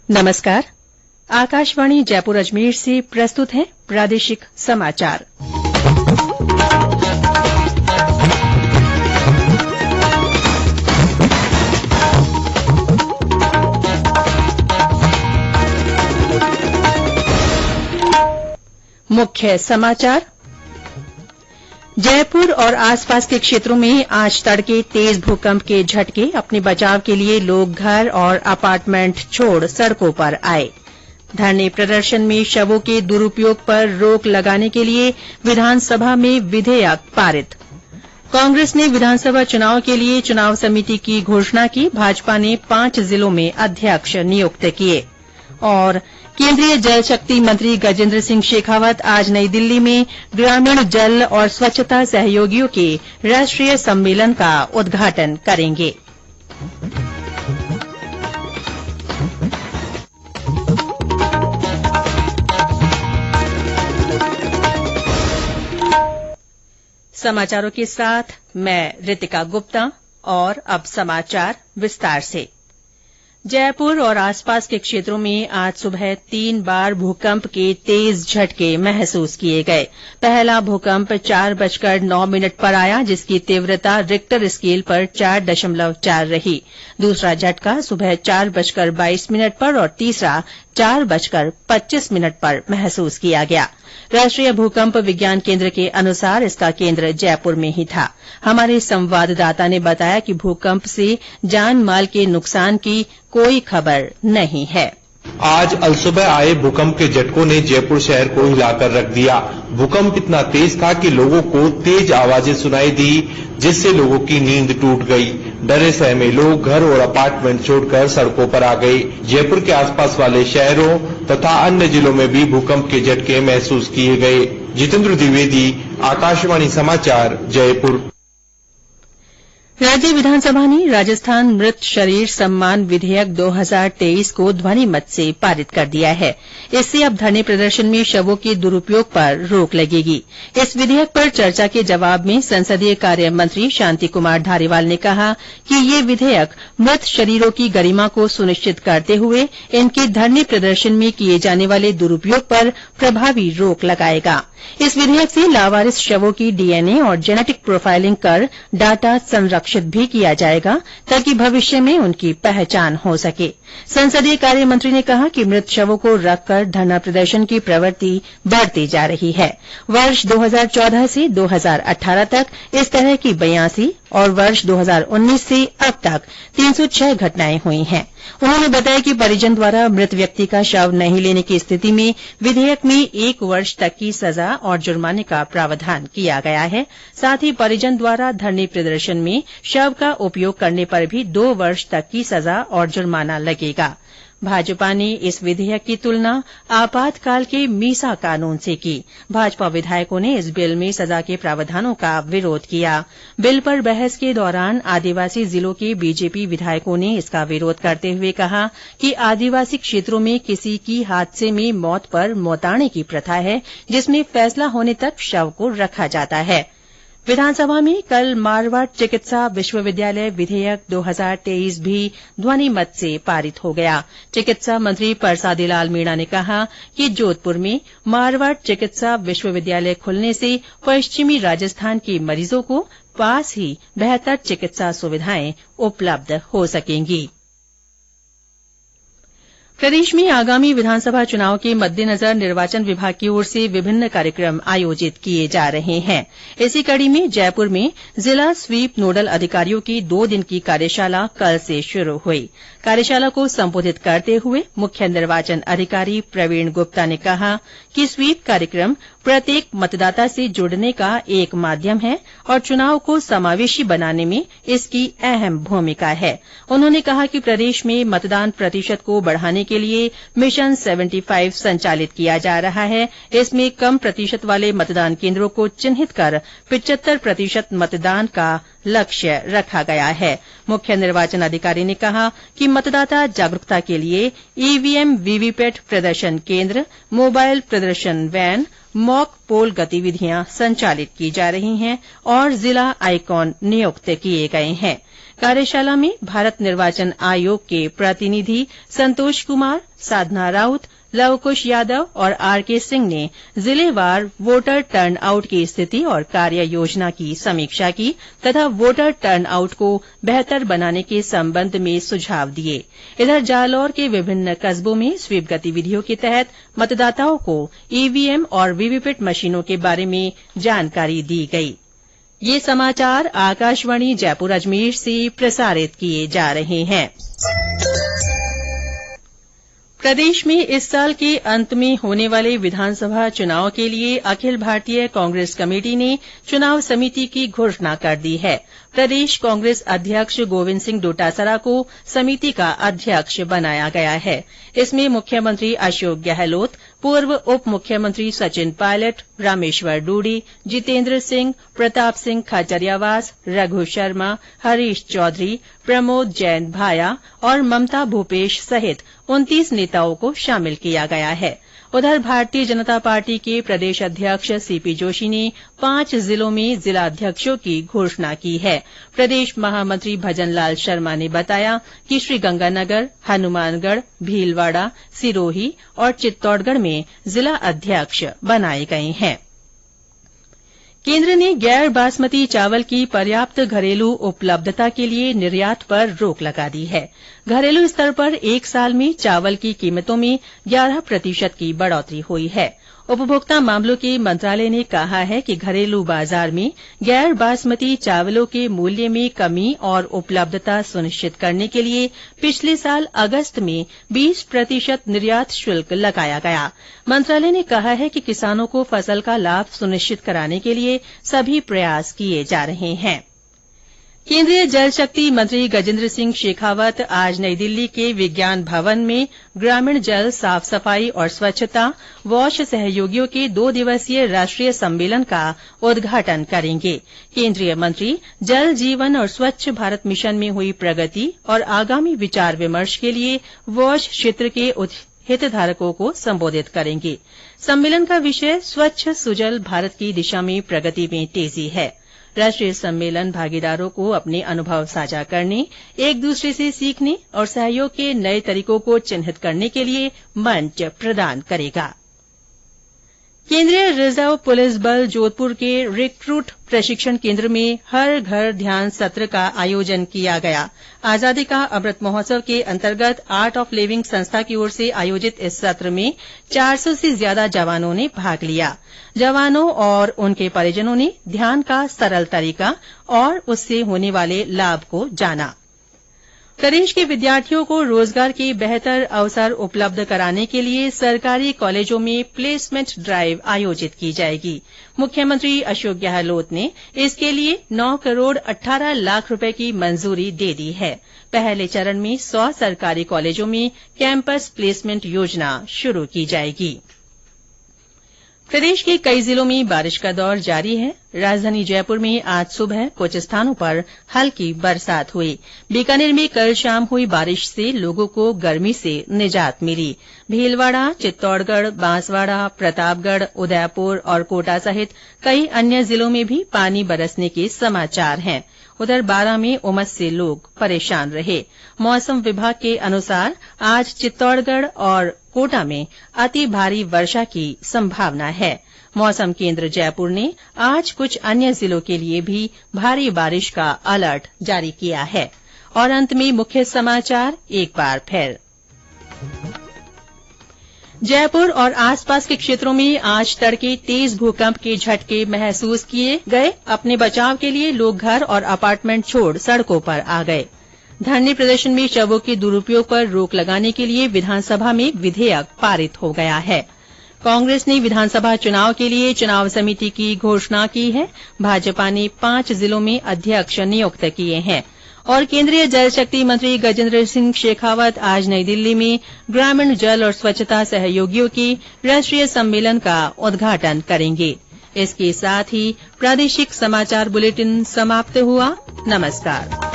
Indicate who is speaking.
Speaker 1: नमस्कार। आकाशवाणी जयपुर अजमेर से प्रस्तुत है प्रादेशिक समाचार। मुख्य समाचार। जयपुर और आसपास के क्षेत्रों में आज तड़के तेज भूकंप के झटके। अपने बचाव के लिए लोग घर और अपार्टमेंट छोड़ सड़कों पर आए। धरने प्रदर्शन में शवों के दुरुपयोग पर रोक लगाने के लिए विधानसभा में विधेयक पारित। कांग्रेस ने विधानसभा चुनाव के लिए चुनाव समिति की घोषणा की। भाजपा ने 5 जिलों में अध्यक्ष नियुक्त किए। और केंद्रीय जल शक्ति मंत्री गजेंद्र सिंह शेखावत आज नई दिल्ली में ग्रामीण जल और स्वच्छता सहयोगियों के राष्ट्रीय सम्मेलन का उद्घाटन करेंगे। समाचारों के साथ मैं रितिका गुप्ता। और अब समाचार विस्तार से। जयपुर और आसपास के क्षेत्रों में आज सुबह 3 बार भूकंप के तेज झटके महसूस किए गए। पहला भूकंप 4:09 पर आया, जिसकी तीव्रता रिक्टर स्केल पर 4.4 रही। दूसरा झटका सुबह 4:22 पर और तीसरा 4:25 पर महसूस किया गया। राष्ट्रीय भूकंप विज्ञान केंद्र के अनुसार इसका केंद्र जयपुर में ही था। हमारे संवाददाता ने बताया कि भूकंप से जान माल के नुकसान की कोई खबर नहीं है।
Speaker 2: आज अलसुबह आए भूकंप के झटकों ने जयपुर शहर को हिलाकर रख दिया। भूकंप इतना तेज था कि लोगों को तेज आवाजें सुनाई दी, जिससे लोगों की नींद टूट गई। डरे सहमे लोग घर और अपार्टमेंट छोड़कर सड़कों पर आ गए। जयपुर के आसपास वाले शहरों तथा अन्य जिलों में भी भूकंप के झटके महसूस किए गए। जितेंद्र द्विवेदी, आकाशवाणी समाचार, जयपुर।
Speaker 1: राज्य विधानसभा ने राजस्थान मृत शरीर सम्मान विधेयक 2023 को ध्वनि मत से पारित कर दिया है। इससे अब धरने प्रदर्शन में शवों के दुरुपयोग पर रोक लगेगी। इस विधेयक पर चर्चा के जवाब में संसदीय कार्य मंत्री शांति कुमार धारीवाल ने कहा कि ये विधेयक मृत शरीरों की गरिमा को सुनिश्चित करते हुए इनके धरने प्रदर्शन में किए जाने वाले दुरुपयोग पर प्रभावी रोक लगाएगा। इस विधेयक से लावारिस शवों की डीएनए और जेनेटिक प्रोफाइलिंग कर डाटा संरक्षित भी किया जाएगा, ताकि भविष्य में उनकी पहचान हो सके। संसदीय कार्य मंत्री ने कहा कि मृत शवों को रखकर धरना प्रदर्शन की प्रवृत्ति बढ़ती जा रही है। वर्ष 2014 से 2018 तक इस तरह की 82 और वर्ष 2019 से अब तक 306 घटनाएं हुई हैं। उन्होंने बताया कि परिजन द्वारा मृत व्यक्ति का शव नहीं लेने की स्थिति में विधेयक में 1 वर्ष तक की सजा और जुर्माने का प्रावधान किया गया है। साथ ही परिजन द्वारा धरने प्रदर्शन में शव का उपयोग करने पर भी 2 वर्ष तक की सजा और जुर्माना लगेगा। भाजपा ने इस विधेयक की तुलना आपातकाल के मीसा कानून से की। भाजपा विधायकों ने इस बिल में सजा के प्रावधानों का विरोध किया। बिल पर बहस के दौरान आदिवासी जिलों के बीजेपी विधायकों ने इसका विरोध करते हुए कहा कि आदिवासी क्षेत्रों में किसी की हादसे में मौत पर मौताने की प्रथा है, जिसमें फैसला होने तक शव को रखा जाता है। विधानसभा में कल मारवाड़ चिकित्सा विश्वविद्यालय विधेयक 2023 भी ध्वनि मत से पारित हो गया। चिकित्सा मंत्री परसादी लाल मीणा ने कहा कि जोधपुर में मारवाड़ चिकित्सा विश्वविद्यालय खुलने से पश्चिमी राजस्थान के मरीजों को पास ही बेहतर चिकित्सा सुविधाएं उपलब्ध हो सकेंगी। प्रदेश में आगामी विधानसभा चुनाव के मद्देनजर निर्वाचन विभाग की ओर से विभिन्न कार्यक्रम आयोजित किए जा रहे हैं। इसी कड़ी में जयपुर में जिला स्वीप नोडल अधिकारियों की 2 दिन की कार्यशाला कल से शुरू हुई। कार्यशाला को संबोधित करते हुए मुख्य निर्वाचन अधिकारी प्रवीण गुप्ता ने कहा कि स्वीप कार्यक्रम प्रत्येक मतदाता से जुड़ने का एक माध्यम है और चुनाव को समावेशी बनाने में इसकी अहम भूमिका है। उन्होंने कहा कि प्रदेश में मतदान प्रतिशत को बढ़ाने के लिए मिशन 75 संचालित किया जा रहा है। इसमें कम प्रतिशत वाले मतदान केंद्रों को चिन्हित कर 75% मतदान का लक्ष्य रखा गया है। मुख्य निर्वाचन अधिकारी ने कहा कि मतदाता जागरूकता के लिए ईवीएम वीवीपैट प्रदर्शन केंद्र, मोबाइल प्रदर्शन वैन, मॉक पोल गतिविधियां संचालित की जा रही हैं और जिला आइकॉन नियुक्त किए गए हैं। कार्यशाला में भारत निर्वाचन आयोग के प्रतिनिधि संतोष कुमार, साधना राउत, लवकुश यादव और आरके सिंह ने जिलेवार वोटर टर्न आउट की स्थिति और कार्य योजना की समीक्षा की तथा वोटर टर्न आउट को बेहतर बनाने के संबंध में सुझाव दिए। इधर जालौर के विभिन्न कस्बों में स्वीप गतिविधियों के तहत मतदाताओं को ईवीएम और वीवीपैट मशीनों के बारे में जानकारी दी गई। ये समाचार आकाशवाणी जयपुर अजमेर से प्रसारित किए जा रहे हैं। प्रदेश में इस साल के अंत में होने वाले विधानसभा चुनाव के लिए अखिल भारतीय कांग्रेस कमेटी ने चुनाव समिति की घोषणा कर दी है। प्रदेश कांग्रेस अध्यक्ष गोविंद सिंह डोटासरा को समिति का अध्यक्ष बनाया गया है। इसमें मुख्यमंत्री अशोक गहलोत, पूर्व उप मुख्यमंत्री सचिन पायलट, रामेश्वर डूडी, जितेंद्र सिंह, प्रताप सिंह खाचरियावास, रघु शर्मा, हरीश चौधरी, प्रमोद जैन भाया और ममता भूपेश सहित 29 नेताओं को शामिल किया गया है। उधर भारतीय जनता पार्टी के प्रदेश अध्यक्ष सीपी जोशी ने 5 जिलों में जिलाध्यक्षों की घोषणा की है। प्रदेश महामंत्री भजनलाल शर्मा ने बताया कि श्रीगंगानगर, हनुमानगढ़, भीलवाड़ा, सिरोही और चित्तौड़गढ़ में जिला अध्यक्ष बनाए गए हैं। केंद्र ने गैर बासमती चावल की पर्याप्त घरेलू उपलब्धता के लिए निर्यात पर रोक लगा दी है। घरेलू स्तर पर एक साल में चावल की कीमतों में 11% की बढ़ोतरी हुई है। उपभोक्ता मामलों के मंत्रालय ने कहा है कि घरेलू बाजार में गैर बासमती चावलों के मूल्य में कमी और उपलब्धता सुनिश्चित करने के लिए पिछले साल अगस्त में 20% निर्यात शुल्क लगाया गया। मंत्रालय ने कहा है कि किसानों को फसल का लाभ सुनिश्चित कराने के लिए सभी प्रयास किए जा रहे हैं। केंद्रीय जल शक्ति मंत्री गजेंद्र सिंह शेखावत आज नई दिल्ली के विज्ञान भवन में ग्रामीण जल, साफ सफाई और स्वच्छता वॉश सहयोगियों के 2 दिवसीय राष्ट्रीय सम्मेलन का उद्घाटन करेंगे। केंद्रीय मंत्री जल जीवन और स्वच्छ भारत मिशन में हुई प्रगति और आगामी विचार विमर्श के लिए वॉश क्षेत्र के हितधारकों को संबोधित करेंगे। सम्मेलन का विषय स्वच्छ सुजल भारत की दिशा में प्रगति में तेजी है। राष्ट्रीय सम्मेलन भागीदारों को अपने अनुभव साझा करने, एक दूसरे से सीखने और सहयोग के नए तरीकों को चिन्हित करने के लिए मंच प्रदान करेगा। केंद्रीय रिजर्व पुलिस बल जोधपुर के रिक्रूट प्रशिक्षण केंद्र में हर घर ध्यान सत्र का आयोजन किया गया। आजादी का अमृत महोत्सव के अंतर्गत आर्ट ऑफ लिविंग संस्था की ओर से आयोजित इस सत्र में 400 से ज्यादा जवानों ने भाग लिया। जवानों और उनके परिजनों ने ध्यान का सरल तरीका और उससे होने वाले लाभ को जाना। प्रदेश के विद्यार्थियों को रोजगार के बेहतर अवसर उपलब्ध कराने के लिए सरकारी कॉलेजों में प्लेसमेंट ड्राइव आयोजित की जाएगी। मुख्यमंत्री अशोक गहलोत ने इसके लिए 9 करोड़ 18 लाख रुपए की मंजूरी दे दी है। पहले चरण में 100 सरकारी कॉलेजों में कैंपस प्लेसमेंट योजना शुरू की जाएगी। प्रदेश के कई जिलों में बारिश का दौर जारी है। राजधानी जयपुर में आज सुबह कुछ स्थानों पर हल्की बरसात हुई। बीकानेर में कल शाम हुई बारिश से लोगों को गर्मी से निजात मिली। भीलवाड़ा, चित्तौड़गढ़, बांसवाड़ा, प्रतापगढ़, उदयपुर और कोटा सहित कई अन्य जिलों में भी पानी बरसने के समाचार हैं। उधर बारां में उमस से लोग परेशान रहे। मौसम विभाग के अनुसार आज चित्तौड़गढ़ और कोटा में अति भारी वर्षा की संभावना है। मौसम केंद्र जयपुर ने आज कुछ अन्य जिलों के लिए भी भारी बारिश का अलर्ट जारी किया है। और अंत में मुख्य समाचार एक बार फिर। जयपुर और आसपास के क्षेत्रों में आज तड़के तेज भूकंप के झटके महसूस किए गए। अपने बचाव के लिए लोग घर और अपार्टमेंट छोड़ सड़कों पर आ गए। धरने प्रदर्शन में शवों के दुरुपयोग पर रोक लगाने के लिए विधानसभा में विधेयक पारित हो गया है। कांग्रेस ने विधानसभा चुनाव के लिए चुनाव समिति की घोषणा की है। भाजपा ने 5 जिलों में अध्यक्ष नियुक्त किए हैं। और केंद्रीय जल शक्ति मंत्री गजेंद्र सिंह शेखावत आज नई दिल्ली में ग्रामीण जल और स्वच्छता सहयोगियों के राष्ट्रीय सम्मेलन का उद्घाटन करेंगे। इसके साथ ही प्रादेशिक समाचार बुलेटिन समाप्त हुआ। नमस्कार।